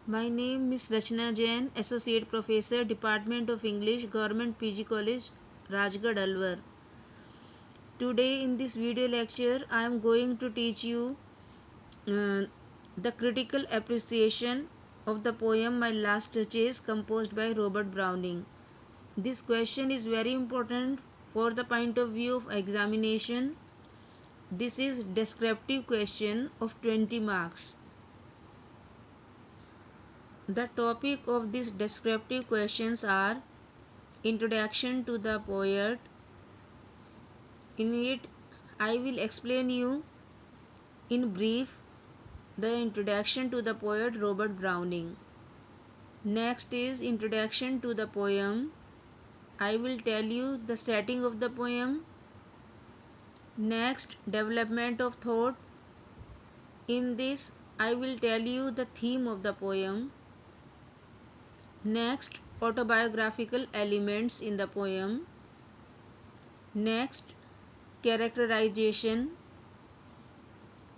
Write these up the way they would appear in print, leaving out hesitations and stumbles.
My name is Rachna Jain, Associate Professor, Department of English, Government PG College, Rajgarh, Alwar. Today in this video lecture, I am going to teach you the critical appreciation of the poem My Last Touches composed by Robert Browning. This question is very important for the point of view of examination. This is descriptive question of 20 marks. The topic of these descriptive questions are introduction to the poet. In it, I will explain you in brief the introduction to the poet Robert Browning. Next is introduction to the poem. I will tell you the setting of the poem. Next, development of thought. In this, I will tell you the theme of the poem. Next, autobiographical elements in the poem. Next, characterization.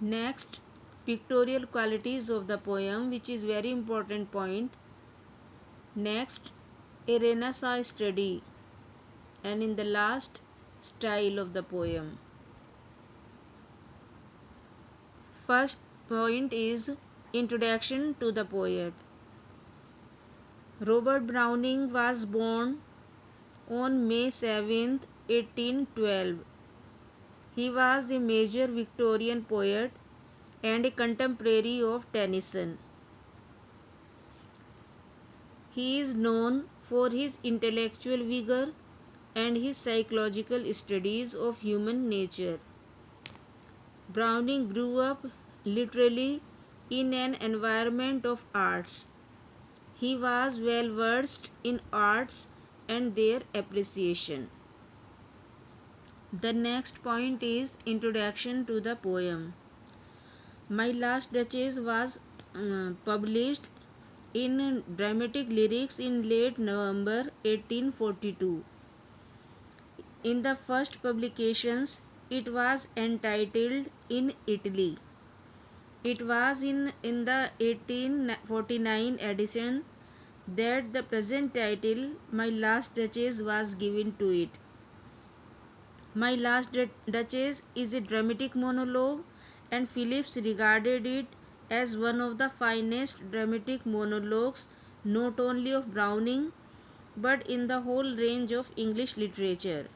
Next, pictorial qualities of the poem, which is very important point. Next, a Renaissance study. And in the last, style of the poem. First point is introduction to the poet. Robert Browning was born on May 7, 1812. He was a major Victorian poet and a contemporary of Tennyson. He is known for his intellectual vigor and his psychological studies of human nature. Browning grew up literally in an environment of arts. He was well versed in arts and their appreciation. The next point is introduction to the poem. My Last Duchess was published in Dramatic Lyrics in late November 1842. In the first publications, it was entitled In Italy. It was in the 1849 edition that the present title My Last Duchess was given to it. My Last Duchess is a dramatic monologue, and Phillips regarded it as one of the finest dramatic monologues not only of Browning but in the whole range of English literature.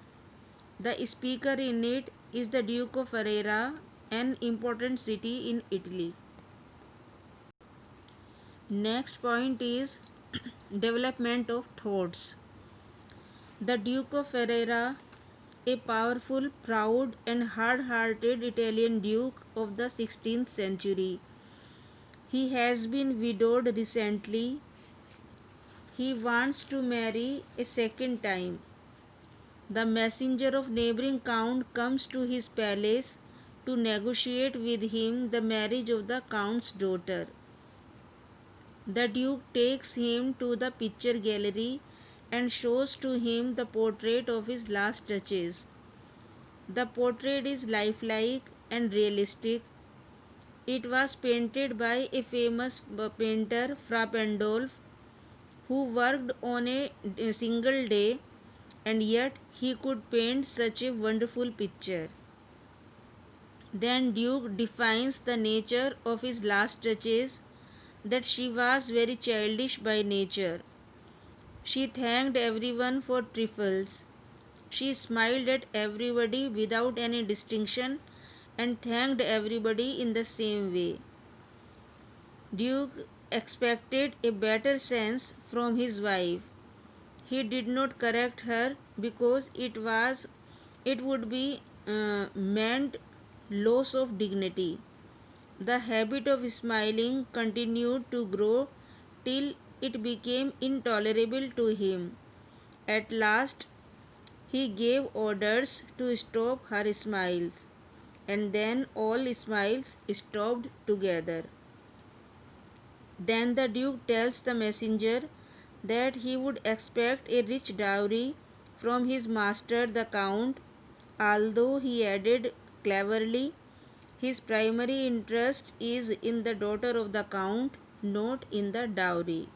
The speaker in it is the Duke of Ferrara, an important city in Italy. Next point is development of thoughts. The Duke of Ferrara, a powerful, proud, and hard-hearted Italian duke of the 16th century. He has been widowed recently. He wants to marry a second time. The messenger of neighboring count comes to his palace to negotiate with him the marriage of the count's daughter. The duke takes him to the picture gallery and shows to him the portrait of his last duchess. The portrait is lifelike and realistic. It was painted by a famous painter, Fra Pandolf, who worked on a single day, and yet he could paint such a wonderful picture. Then Duke defines the nature of his last duchess, that she was very childish by nature. She thanked everyone for trifles. She smiled at everybody without any distinction and thanked everybody in the same way. Duke expected a better sense from his wife. He did not correct her because it would be meant loss of dignity. The habit of smiling continued to grow till it became intolerable to him. At last, he gave orders to stop her smiles, and then all smiles stopped together. Then the Duke tells the messenger that he would expect a rich dowry from his master the Count, although he added cleverly, his primary interest is in the daughter of the Count, not in the dowry.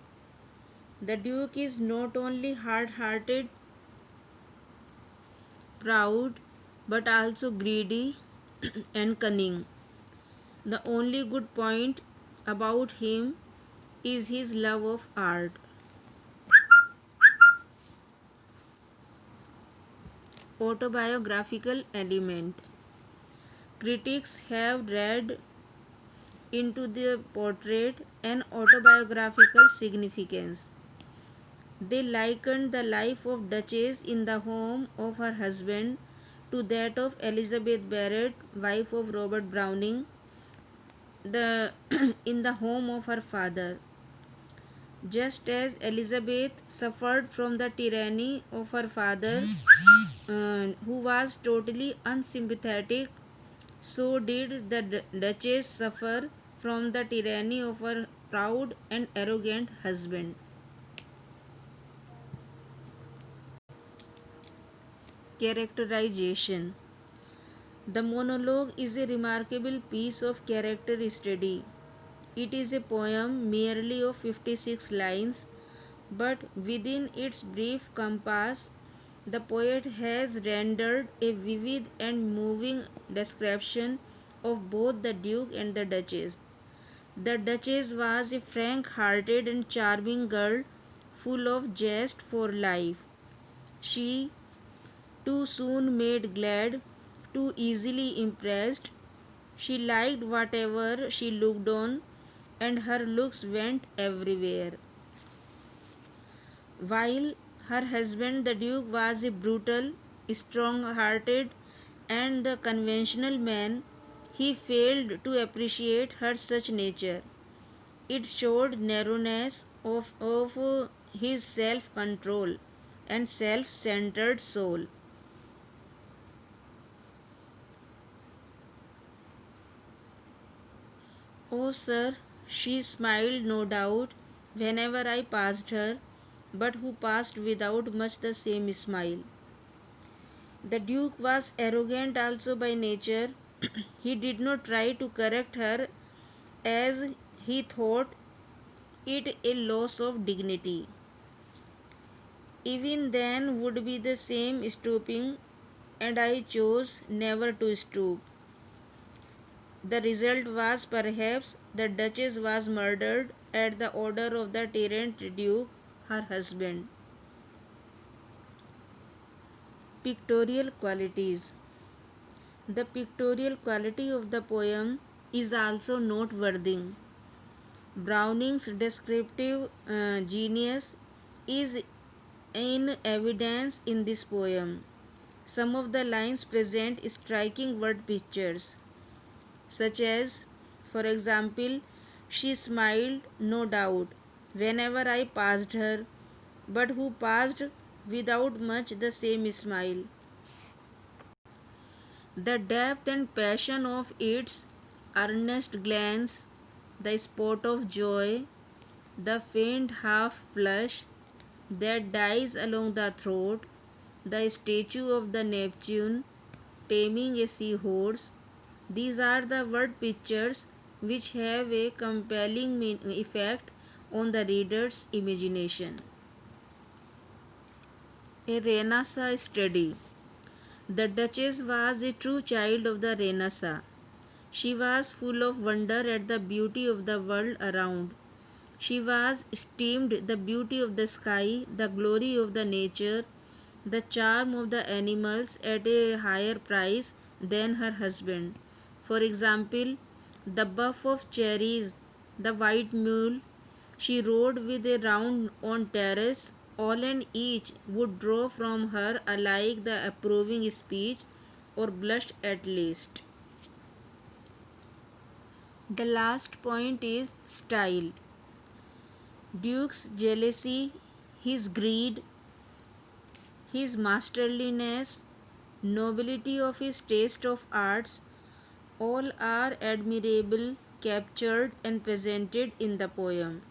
The Duke is not only hard hearted, proud, but also greedy and cunning. The only good point about him is his love of art. Autobiographical element. Critics have read into the portrait an autobiographical significance. They likened the life of Duchess in the home of her husband to that of Elizabeth Barrett, wife of Robert Browning, the in the home of her father. Just as Elizabeth suffered from the tyranny of her father, who was totally unsympathetic, so did the Duchess suffer from the tyranny of her proud and arrogant husband. Characterization. The monologue is a remarkable piece of character study. It is a poem merely of 56 lines, but within its brief compass, the poet has rendered a vivid and moving description of both the Duke and the Duchess. The Duchess was a frank hearted and charming girl, full of zest for life. She, too soon made glad, too easily impressed, she liked whatever she looked on, and her looks went everywhere. While her husband, the Duke, was a brutal, strong hearted, and conventional man, he failed to appreciate her such nature. It showed narrowness of his self control and self centered soul. Oh, sir, she smiled, no doubt, whenever I passed her, but who passed without much the same smile. The Duke was arrogant also by nature. He did not try to correct her as he thought it a loss of dignity. Even then would be the same stooping, and I chose never to stoop. The result was perhaps the Duchess was murdered at the order of the tyrant Duke, her husband. Pictorial qualities. The pictorial quality of the poem is also noteworthy. Browning's descriptive genius is in evidence in this poem. Some of the lines present striking word pictures, such as, for example, she smiled, no doubt, whenever I passed her, but who passed without much the same smile. The depth and passion of its earnest glance, the spot of joy, the faint half flush that dies along the throat, the statue of the Neptune taming a seahorse, these are the word pictures which have a compelling effect on the reader's imagination. A Renaissance study. The Duchess was a true child of the Renaissance. She was full of wonder at the beauty of the world around. She was esteemed the beauty of the sky, the glory of the nature, the charm of the animals at a higher price than her husband. For example, the buff of cherries, the white mule she rode with a round on terrace, all and each would draw from her alike the approving speech or blush at least. The last point is style. Duke's jealousy, his greed, his masterliness, nobility of his taste of arts, all are admirable, captured and presented in the poem.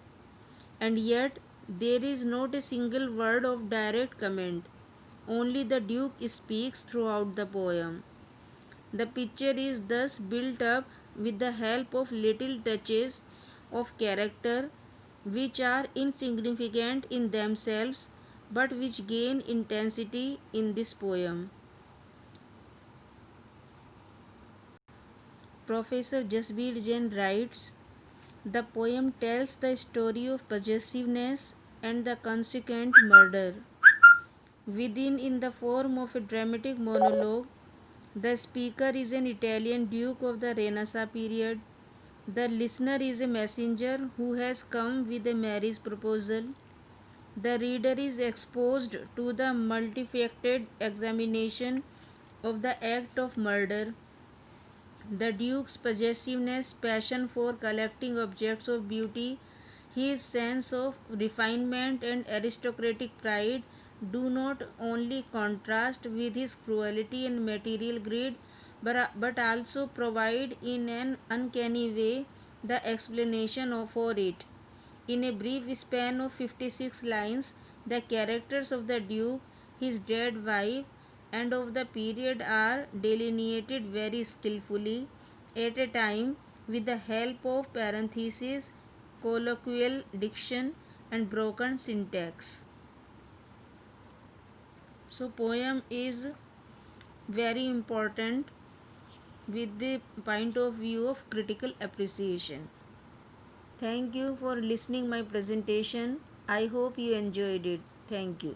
And yet there is not a single word of direct comment. Only the Duke speaks throughout the poem. The picture is thus built up with the help of little touches of character which are insignificant in themselves but which gain intensity in this poem. Professor Jasbir Jain writes, the poem tells the story of possessiveness and the consequent murder. Within, in the form of a dramatic monologue, the speaker is an Italian duke of the Renaissance period. The listener is a messenger who has come with a marriage proposal. The reader is exposed to the multifaceted examination of the act of murder. The Duke's possessiveness, passion for collecting objects of beauty, his sense of refinement and aristocratic pride do not only contrast with his cruelty and material greed but also provide in an uncanny way the explanation for it. In a brief span of 56 lines, the characters of the Duke, his dead wife, and of the period are delineated very skillfully, at a time with the help of parentheses, colloquial diction, and broken syntax. So, poem is very important with the point of view of critical appreciation. Thank you for listening my presentation. I hope you enjoyed it. Thank you.